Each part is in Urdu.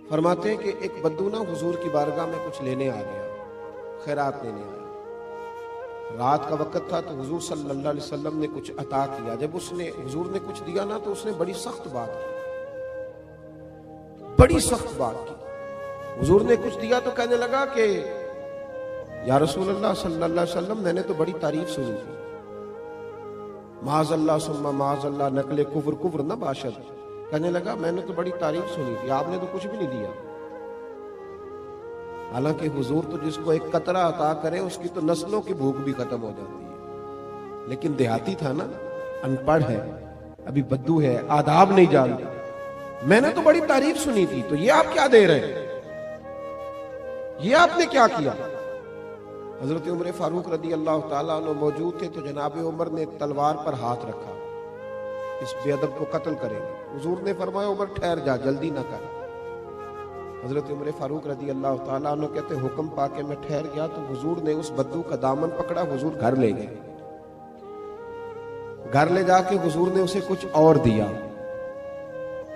فرماتے ہیں کہ ایک بدو نا حضور کی بارگاہ میں کچھ لینے آ گیا، خیرات لینے آیا۔ رات کا وقت تھا تو حضور صلی اللہ علیہ وسلم نے کچھ عطا کیا۔ جب حضور نے کچھ دیا نا تو اس نے بڑی سخت بات کی، بڑی سخت بات کی۔ حضور نے کچھ دیا تو کہنے لگا کہ یا رسول اللہ صلی اللہ علیہ وسلم، میں نے تو بڑی تعریف سنی تھی، معاذ اللہ ثم معاذ اللہ نقل کفر کفر نہ باشد۔ کہنے لگا میں نے تو بڑی تعریف سنی تھی، آپ نے تو کچھ بھی نہیں دیا۔ حالانکہ حضور تو جس کو ایک قطرہ عطا کرے اس کی تو نسلوں کی بھوک بھی ختم ہو جاتی ہے، لیکن دیہاتی تھا نا، ان پڑھ ہے، ابھی بدو ہے، آداب نہیں جانتا۔ میں نے تو بڑی تعریف سنی تھی، تو یہ آپ کیا دے رہے ہیں، یہ آپ نے کیا کیا؟ حضرت عمر فاروق رضی اللہ تعالیٰ عنہ موجود تھے تو جناب عمر نے تلوار پر ہاتھ رکھا، اس بے ادب کو قتل کریں گے۔ حضور نے فرمایا عمر ٹھہر جا، جلدی نہ کر۔ حضرت عمر فاروق رضی اللہ تعالیٰ عنہ کہتے حکم پا کے میں ٹھہر گیا تو حضور نے اس بدو کا دامن پکڑا، حضور گھر لے گئے۔ گھر لے جا کے حضور نے اسے کچھ اور دیا۔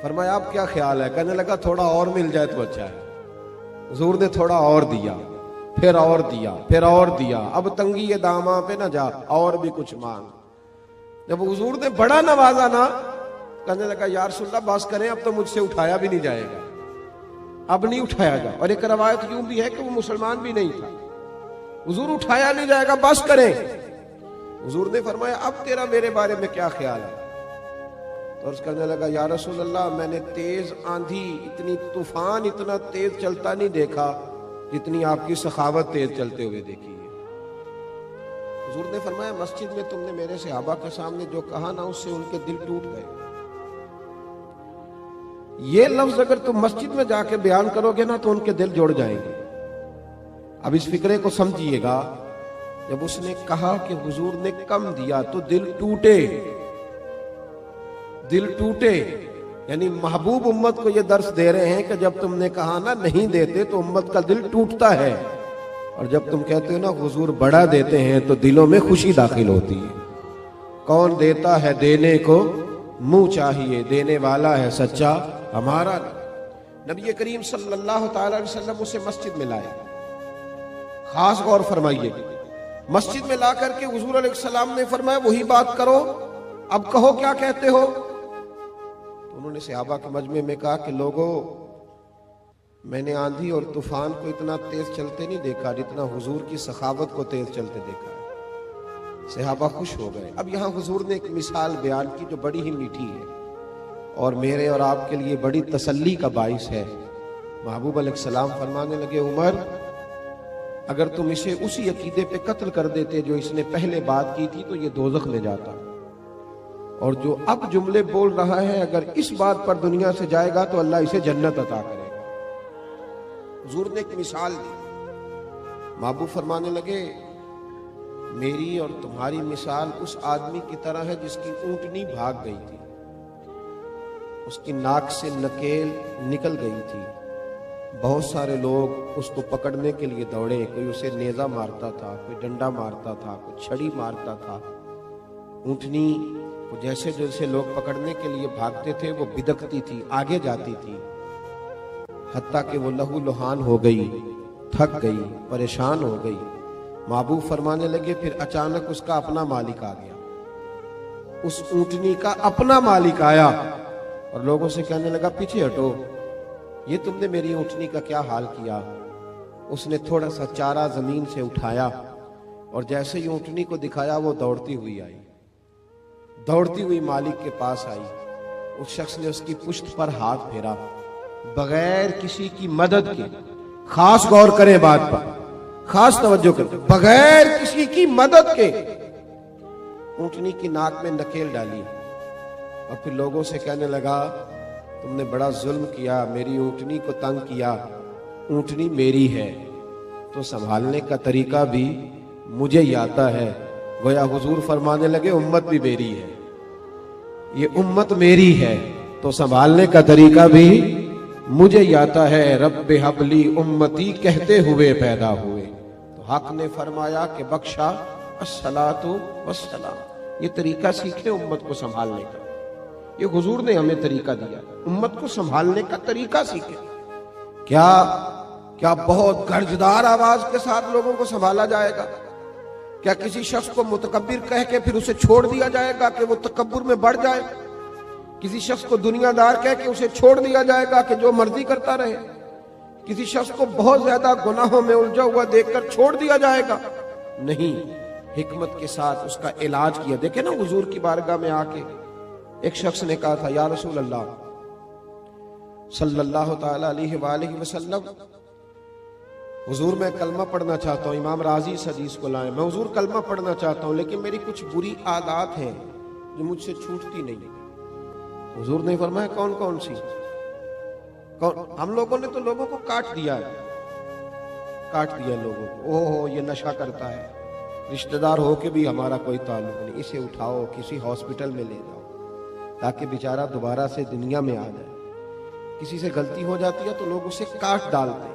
فرمایا آپ کیا خیال ہے؟ کہنے لگا تھوڑا اور مل جائے تو اچھا ہے۔ حضور نے تھوڑا اور دیا، پھر اور دیا، پھر اور دیا۔ اب تنگی یہ داماں پہ نہ جا، اور بھی کچھ مانگ۔ جب حضور نے بڑا نوازا نا، کہنے لگا یا رسول اللہ بس کریں، اب تو مجھ سے اٹھایا بھی نہیں جائے گا، اب نہیں اٹھایا جا۔ اور ایک روایت یوں بھی ہے کہ وہ مسلمان بھی نہیں تھا۔ حضور اٹھایا نہیں جائے گا، بس کریں۔ حضور نے فرمایا اب تیرا میرے بارے میں کیا خیال ہے؟ تو عرض کرنے لگا یا رسول اللہ میں نے تیز آندھی، اتنی طوفان اتنا تیز چلتا نہیں دیکھا جتنی آپ کی سخاوت تیز چلتے ہوئے دیکھی ہے۔ حضور نے فرمایا مسجد میں تم نے میرے صحابہ کے سامنے جو کہا نا، اس سے ان کے دل ٹوٹ گئے۔ یہ لفظ اگر تم مسجد میں جا کے بیان کرو گے نا تو ان کے دل جڑ جائیں گے۔ اب اس فکرے کو سمجھیے گا، جب اس نے کہا کہ حضور نے کم دیا تو دل ٹوٹے، دل ٹوٹے، یعنی محبوب امت کو یہ درس دے رہے ہیں کہ جب تم نے کہا نا نہیں دیتے تو امت کا دل ٹوٹتا ہے، اور جب تم کہتے ہو نا حضور بڑا دیتے ہیں تو دلوں میں خوشی داخل ہوتی ہے۔ کون دیتا ہے دینے کو منہ چاہیے، دینے والا ہے سچا ہمارا۔ نبی کریم صلی اللہ تعالی علیہ وسلم اسے مسجد میں لائے۔ خاص غور فرمائیے، مسجد میں لا کر کے حضور علیہ السلام نے فرمایا وہی بات کرو، اب کہو کیا کہتے ہو۔ انہوں نے صحابہ کے مجمع میں کہا کہ لوگوں، میں نے آندھی اور طوفان کو اتنا تیز چلتے نہیں دیکھا جتنا حضور کی سخاوت کو تیز چلتے دیکھا ہے۔ صحابہ خوش ہو گئے۔ اب یہاں حضور نے ایک مثال بیان کی جو بڑی ہی میٹھی ہے اور میرے اور آپ کے لیے بڑی تسلی کا باعث ہے۔ محبوب علیہ السلام فرمانے لگے عمر، اگر تم اسے اسی عقیدے پہ قتل کر دیتے جو اس نے پہلے بات کی تھی تو یہ دوزخ میں جاتا، اور جو اب جملے بول رہا ہے اگر اس بات پر دنیا سے جائے گا تو اللہ اسے جنت عطا کرے گا۔ حضور نے ایک مثال دی۔ محبوب فرمانے لگے میری اور تمہاری مثال اس آدمی کی طرح ہے جس کی اونٹنی بھاگ گئی تھی، اس کی ناک سے نکیل نکل گئی تھی، بہت سارے لوگ اس کو پکڑنے کے لیے دوڑے، کوئی اسے نیزہ مارتا تھا، کوئی ڈنڈا مارتا تھا، کوئی چھڑی مارتا تھا۔ اونٹنی کو جیسے جیسے لوگ پکڑنے کے لیے بھاگتے تھے وہ بدکتی تھی، آگے جاتی تھی، حتیٰ کہ وہ لہو لہان ہو گئی، تھک گئی، پریشان ہو گئی۔ محبوب فرمانے لگے پھر اچانک اس کا اپنا مالک آ گیا، اس اونٹنی کا اپنا مالک آیا اور لوگوں سے کہنے لگا پیچھے ہٹو، یہ تم نے میری اونٹنی کا کیا حال کیا۔ اس نے تھوڑا سا چارہ زمین سے اٹھایا اور جیسے ہی اونٹنی کو دکھایا وہ دوڑتی ہوئی آئی، دوڑتی ہوئی مالک کے پاس آئی۔ اس شخص نے اس کی پشت پر ہاتھ پھیرا بغیر کسی کی مدد کے۔ خاص غور کریں بات پر، خاص توجہ کریں، بغیر کسی کی مدد کے اونٹنی کی ناک میں نکیل ڈالی اور پھر لوگوں سے کہنے لگا تم نے بڑا ظلم کیا، میری اونٹنی کو تنگ کیا، اونٹنی میری ہے تو سنبھالنے کا طریقہ بھی مجھے ہی آتا ہے۔ گویا حضور فرمانے لگے امت بھی میری ہے، یہ امت میری ہے تو سنبھالنے کا طریقہ بھی مجھے ہی آتا ہے۔ رب ہب لی امتی کہتے ہوئے پیدا ہوئے تو حق نے فرمایا کہ بخشا الصلاۃ والسلام۔ یہ طریقہ سیکھے امت کو سنبھالنے کا، یہ حضور نے ہمیں طریقہ دیا، امت کو سنبھالنے کا طریقہ سیکھے۔ کیا بہت گرجدار آواز کے ساتھ لوگوں کو سنبھالا جائے گا؟ کیا کسی شخص کو متکبر کہہ کے پھر اسے چھوڑ دیا جائے گا کہ وہ تکبر میں بڑھ جائے؟ کسی شخص کو دنیا دار کہہ کے اسے چھوڑ دیا جائے گا کہ جو مرضی کرتا رہے؟ کسی شخص کو بہت زیادہ گناہوں میں الجھا ہوا دیکھ کر چھوڑ دیا جائے گا؟ نہیں، حکمت کے ساتھ اس کا علاج کیا۔ دیکھیں نا، حضور کی بارگاہ میں آ کے ایک شخص نے کہا تھا، یا رسول اللہ صلی اللہ تعالی علیہ وآلہ وسلم، حضور میں کلمہ پڑھنا چاہتا ہوں، امام راضی اس حدیث کو لائیں، میں حضور کلمہ پڑھنا چاہتا ہوں لیکن میری کچھ بری عادات ہیں جو مجھ سے چھوٹتی نہیں۔ حضور نے فرمایا کون کون سی؟ ہم لوگوں نے تو لوگوں کو کاٹ دیا لوگوں کو، یہ نشہ کرتا ہے، رشتہ دار ہو کے بھی ہمارا کوئی تعلق نہیں، اسے اٹھاؤ کسی ہاسپٹل میں لے جاؤ تاکہ بیچارہ دوبارہ سے دنیا میں آ جائے۔ کسی سے غلطی ہو جاتی ہے تو لوگ اسے کاٹ ڈالتے ہیں،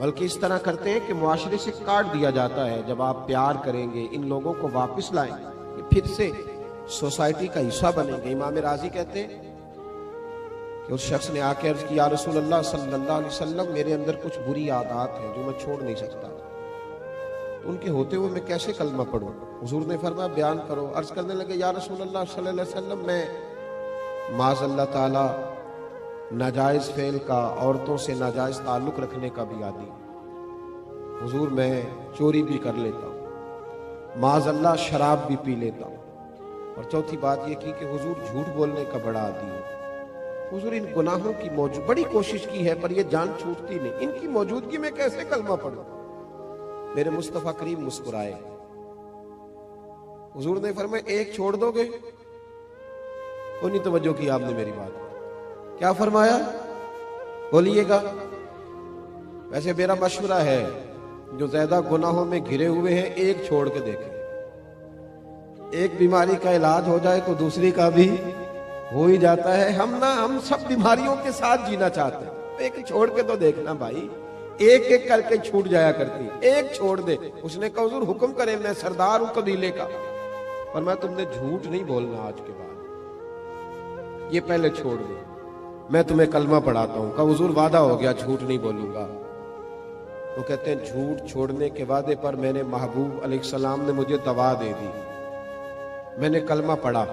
بلکہ اس طرح کرتے ہیں کہ معاشرے سے کاٹ دیا جاتا ہے۔ جب آپ پیار کریں گے، ان لوگوں کو واپس لائیں گے، پھر سے سوسائٹی کا حصہ بنیں گے۔ امام راضی کہتے ہیں کہ اس شخص نے آ کے عرض کی، یا رسول اللہ صلی اللہ علیہ وسلم، میرے اندر کچھ بری عادات ہیں جو میں چھوڑ نہیں سکتا، ان کے ہوتے ہوئے میں کیسے کلمہ پڑھوں؟ حضور نے فرمایا بیان کرو۔ عرض کرنے لگے، یا رسول اللہ صلی اللہ علیہ وسلم، میں معاذ اللہ تعالی ناجائز فعل کا، عورتوں سے ناجائز تعلق رکھنے کا بھی عادی ہوں۔ حضور میں چوری بھی کر لیتا ہوں، معاذ اللہ شراب بھی پی لیتا ہوں، اور چوتھی بات یہ کی کہ حضور جھوٹ بولنے کا بڑا عادی ہوں۔ حضور ان گناہوں کی بڑی کوشش کی ہے پر یہ جان چھوٹتی نہیں، ان کی موجودگی میں کیسے کلمہ پڑھوں؟ میرے مصطفیٰ کریم مسکرائے۔ حضور نے فرمایا ایک چھوڑ دو گے؟ کوئی نہیں توجہ کی آپ نے میری بات۔ کیا فرمایا؟ بولیے گا۔ ویسے میرا مشورہ ہے، جو زیادہ گناہوں میں گھرے ہوئے ہیں ایک چھوڑ کے دیکھیں، ایک بیماری کا علاج ہو جائے تو دوسری کا بھی ہو ہی جاتا ہے۔ ہم سب بیماریوں کے ساتھ جینا چاہتے ہیں، ایک چھوڑ کے تو دیکھنا بھائی، ایک ایک کر کے چھوٹ جایا کرتی، ایک چھوڑ دے۔ اس نے کہا حضور حکم کریں، میں سردار ہوں قبیلے کا، پر میں تم نے جھوٹ نہیں بولنا آج کے بعد، یہ پہلے چھوڑ دے، میں تمہیں کلمہ پڑھاتا ہوں۔ کہا حضور وعدہ ہو گیا، جھوٹ نہیں بولوں گا۔ وہ کہتے ہیں جھوٹ چھوڑنے کے وعدے پر میں نے محبوب علیہ السلام نے مجھے دوا دے دی، میں نے کلمہ پڑھا۔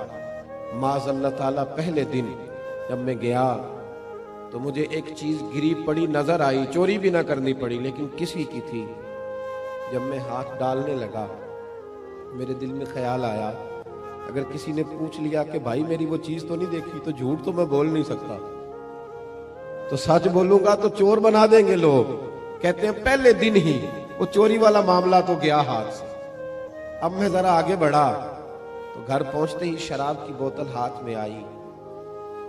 معاذ اللہ تعالیٰ پہلے دن جب میں گیا تو مجھے ایک چیز گری پڑی نظر آئی، چوری بھی نہ کرنی پڑی لیکن کسی کی تھی۔ جب میں ہاتھ ڈالنے لگا میرے دل میں خیال آیا، اگر کسی نے پوچھ لیا کہ بھائی میری وہ چیز تو نہیں دیکھی، تو جھوٹ تو میں بول نہیں سکتا، تو سچ بولوں گا تو چور بنا دیں گے لوگ۔ کہتے ہیں پہلے دن ہی وہ چوری والا معاملہ تو گیا ہاتھ سے۔ اب میں ذرا آگے بڑھا تو گھر پہنچتے ہی شراب کی بوتل ہاتھ میں آئی۔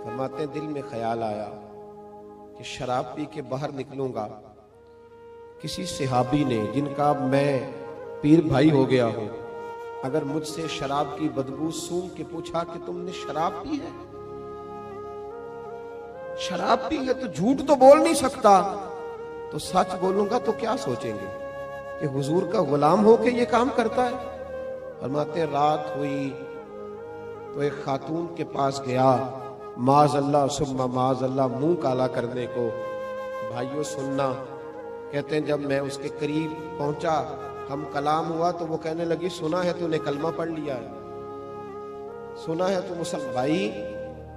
فرماتے ہیں دل میں خیال آیا کہ شراب پی کے باہر نکلوں گا، کسی صحابی نے جن کا اب میں پیر بھائی ہو گیا ہوں، اگر مجھ سے شراب کی بدبو سونگھ کے پوچھا کہ تم نے شراب پی ہے، شراب پی ہے، تو جھوٹ تو بول نہیں سکتا، تو سچ بولوں گا تو کیا سوچیں گے کہ حضور کا غلام ہو کے یہ کام کرتا ہے۔ فرماتے ہیں رات ہوئی تو ایک خاتون کے پاس گیا، معاذ اللہ ثم معاذ اللہ منہ کالا کرنے کو۔ بھائیو سننا، کہتے ہیں جب میں اس کے قریب پہنچا، ہم کلام ہوا تو وہ کہنے لگی سنا ہے تو نے کلمہ پڑھ لیا ہے، سنا ہے تو مسلم۔ بھائی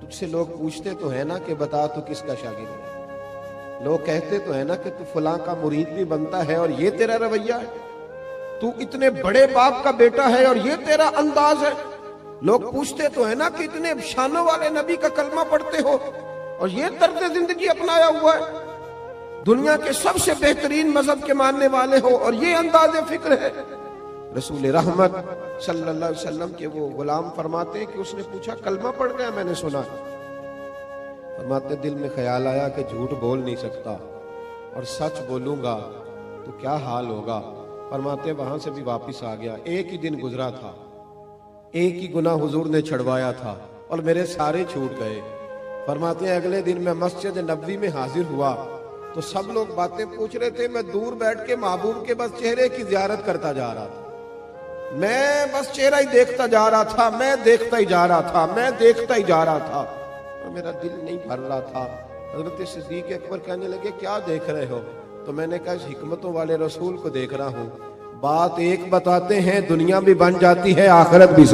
تجھ سے لوگ پوچھتے تو ہے نا کہ بتا تو کس کا شاگرد ہے، لوگ کہتے تو ہے نا کہ تو فلاں کا مرید بھی بنتا ہے اور یہ تیرا رویہ ہے، تو اتنے بڑے باپ کا بیٹا ہے اور یہ تیرا انداز ہے۔ لوگ پوچھتے تو ہے نا کہ اتنے شانوں والے نبی کا کلمہ پڑھتے ہو اور یہ طرز زندگی اپنایا ہوا ہے، دنیا کے سب سے بہترین مذہب کے ماننے والے ہو اور یہ انداز فکر ہے۔ رسول رحمت صلی اللہ علیہ وسلم کے وہ غلام فرماتے ہیں کہ اس نے پوچھا کلمہ پڑھ گیا؟ میں نے سنا۔ فرماتے دل میں خیال آیا کہ جھوٹ بول نہیں سکتا اور سچ بولوں گا تو کیا حال ہوگا۔ فرماتے وہاں سے بھی واپس آ گیا، ایک ہی دن گزرا تھا، ایک ہی گناہ حضور نے چھڑوایا تھا اور میرے سارے چھوٹ گئے۔ فرماتے ہیں اگلے دن میں مسجد نبوی میں حاضر ہوا تو سب لوگ باتیں پوچھ رہے تھے، میں دور بیٹھ کے محبوب کے بس چہرے کی زیارت کرتا جا رہا تھا، میں بس چہرہ ہی دیکھتا جا رہا تھا، میں دیکھتا ہی جا رہا تھا، میں دیکھتا ہی جا رہا تھا، اور میرا دل نہیں بھر رہا تھا۔ حضرت صدیق اکبر کہنے لگے کیا دیکھ رہے ہو؟ تو میں نے کہا اس حکمتوں والے رسول کو دیکھ رہا ہوں، بات ایک بتاتے ہیں دنیا بھی بن جاتی ہے آخرت بھی